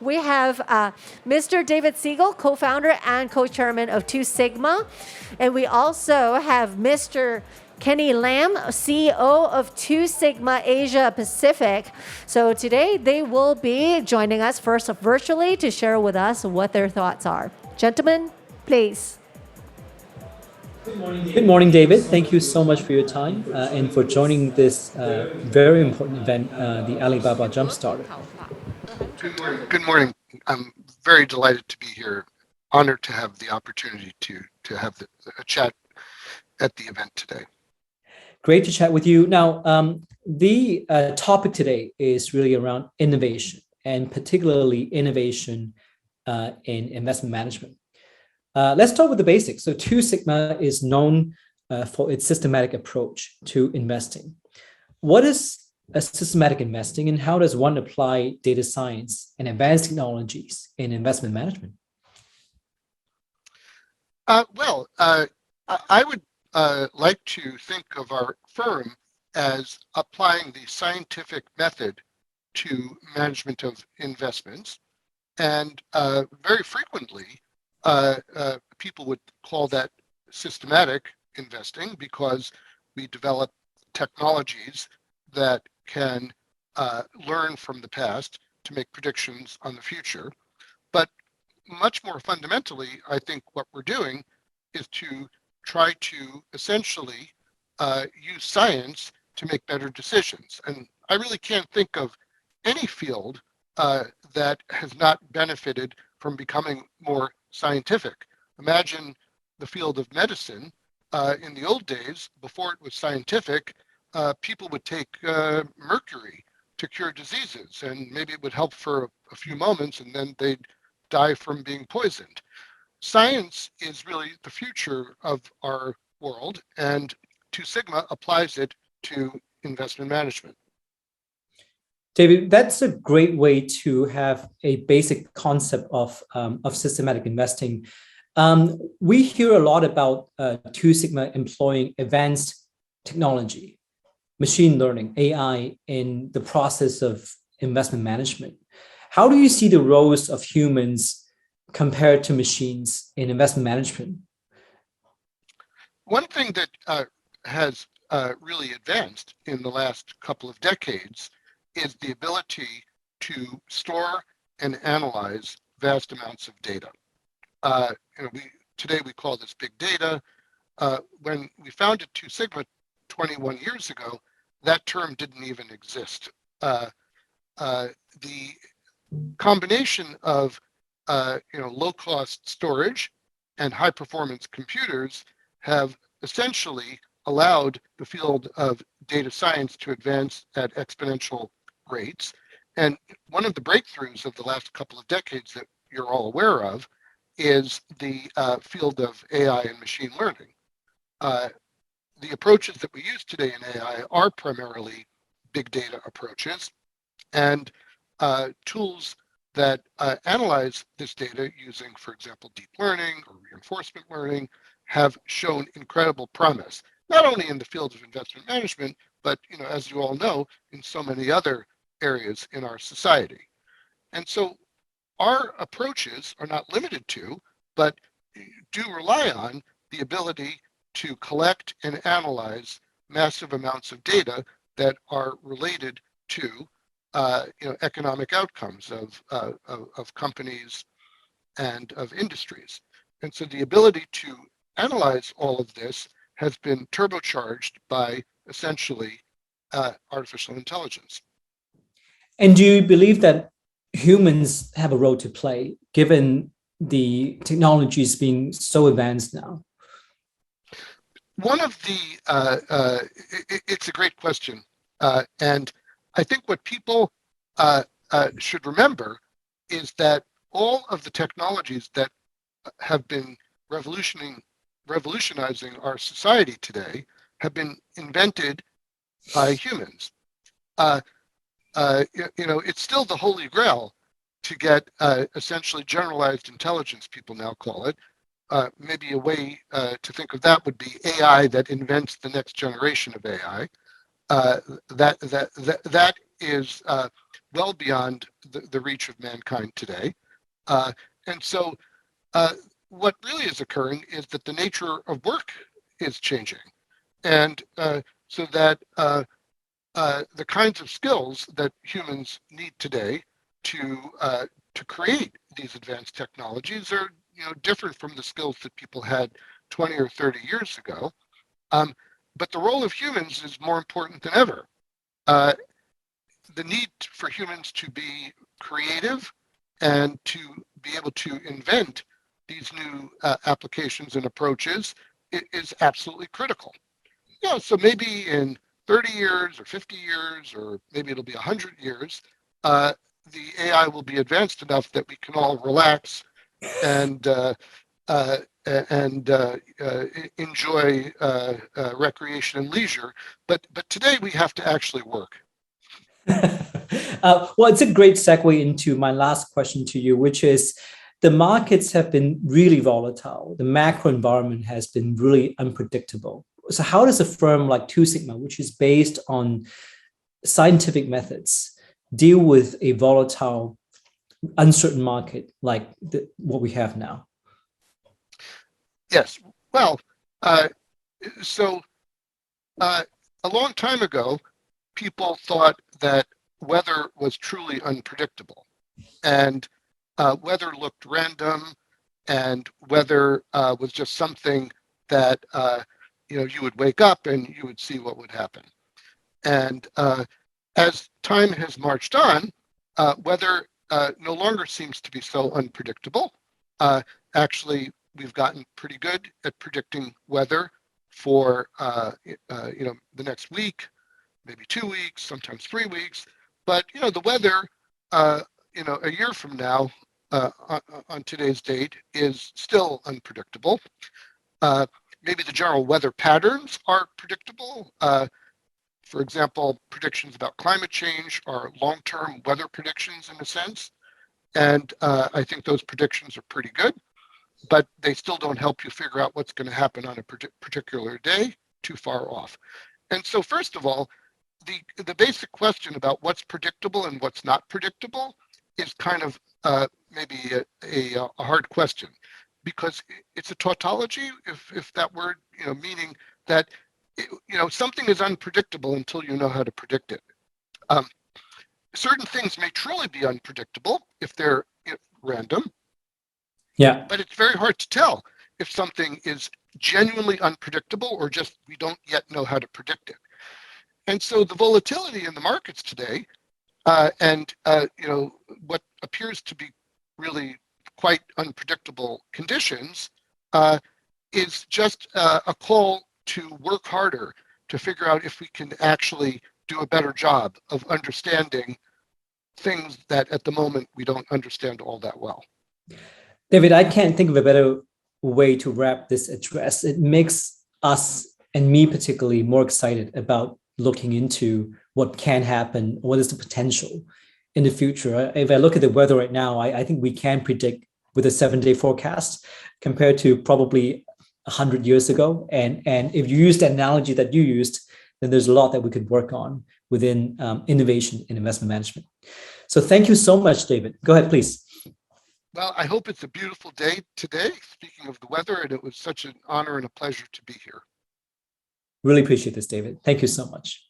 we have Mr. David Siegel, co-founder and co-chairman of Two Sigma. And we also have Mr. Kenny Lam, CEO of Two Sigma Asia Pacific. So today they will be joining us first virtually to share with us what their thoughts are. Gentlemen, please. Good morning, David. Thank you so much for your time and for joining this very important event, the Alibaba Jumpstarter. Good morning. I'm very delighted to be here. Honored to have the opportunity to have a chat at the event today. Great to chat with you. Now, the topic today is really around innovation, and particularly innovation in investment management. Let's start with the basics. So Two Sigma is known for its systematic approach to investing. What is a systematic investing, and how does one apply data science and advanced technologies in investment management? I would like to think of our firm as applying the scientific method to management of investments. And very frequently, people would call that systematic investing because we develop technologies that can learn from the past to make predictions on the future. But much more fundamentally, I think what we're doing is to try to essentially use science to make better decisions. And I really can't think of any field that has not benefited from becoming more scientific. Imagine the field of medicine. In the old days, before it was scientific, people would take mercury to cure diseases, and maybe it would help for a few moments, and then they'd die from being poisoned. Science is really the future of our world, and Two Sigma applies it to investment management. David, that's a great way to have a basic concept of systematic investing. We hear a lot about Two Sigma employing advanced technology, machine learning, AI in the process of investment management. How do you see the roles of humans compared to machines in investment management? One thing that has really advanced in the last couple of decades is the ability to store and analyze vast amounts of data. Today we call this big data. When we founded Two Sigma 21 years ago, that term didn't even exist. The combination of low-cost storage and high-performance computers have essentially allowed the field of data science to advance at exponential rates. And one of the breakthroughs of the last couple of decades that you're all aware of is the field of AI and machine learning. The approaches that we use today in AI are primarily big data approaches, and tools that analyze this data using, for example, deep learning or reinforcement learning have shown incredible promise, not only in the field of investment management, but as you all know, in so many other areas in our society. And so our approaches are not limited to, but do rely on the ability to collect and analyze massive amounts of data that are related to economic outcomes of companies and of industries. And so the ability to analyze all of this has been turbocharged by essentially artificial intelligence. And do you believe that humans have a role to play given the technologies being so advanced now? One of the, it's a great question. And I think what people should remember is that all of the technologies that have been revolutionizing our society today have been invented by humans. It's still the holy grail to get essentially generalized intelligence, people now call it. Maybe a way to think of that would be AI that invents the next generation of AI. That is well beyond the reach of mankind today. And so what really is occurring is that the nature of work is changing. And so that the kinds of skills that humans need today to create these advanced technologies are different from the skills that people had 20 or 30 years ago. But the role of humans is more important than ever. The need for humans to be creative and to be able to invent these new applications and approaches is absolutely critical. So maybe in 30 years or 50 years, or maybe it'll be 100 years, the AI will be advanced enough that we can all relax and enjoy recreation and leisure. But today we have to actually work. Well, it's a great segue into my last question to you, which is the markets have been really volatile. The macro environment has been really unpredictable. So how does a firm like Two Sigma, which is based on scientific methods, deal with a volatile, uncertain market like what we have now? Yes. Well, so a long time ago, people thought that weather was truly unpredictable, and weather looked random, and weather was just something that you would wake up and you would see what would happen. And as time has marched on, weather no longer seems to be so unpredictable. Actually, we've gotten pretty good at predicting weather for the next week, maybe 2 weeks, sometimes 3 weeks. But the weather, a year from now, on today's date, is still unpredictable. Maybe the general weather patterns are predictable. For example, predictions about climate change are long-term weather predictions in a sense. And I think those predictions are pretty good, but they still don't help you figure out what's going to happen on a particular day, too far off. And so first of all, the basic question about what's predictable and what's not predictable is kind of maybe a hard question, because it's a tautology, if that word, meaning that something is unpredictable until you know how to predict it. Certain things may truly be unpredictable if they're random. Yeah. But it's very hard to tell if something is genuinely unpredictable or just we don't yet know how to predict it. And so the volatility in the markets today, and what appears to be really quite unpredictable conditions, is just a call to work harder to figure out if we can actually do a better job of understanding things that at the moment we don't understand all that well. David, I can't think of a better way to wrap this address. It makes us, and me particularly, more excited about looking into what can happen, what is the potential in the future. If I look at the weather right now, I think we can predict with a 7-day forecast compared to probably 100 years ago. And if you use the analogy that you used, then there's a lot that we could work on within innovation in investment management. So thank you so much, David. Go ahead, please. Well, I hope it's a beautiful day today, speaking of the weather, and it was such an honor and a pleasure to be here. Really appreciate this, David. Thank you so much.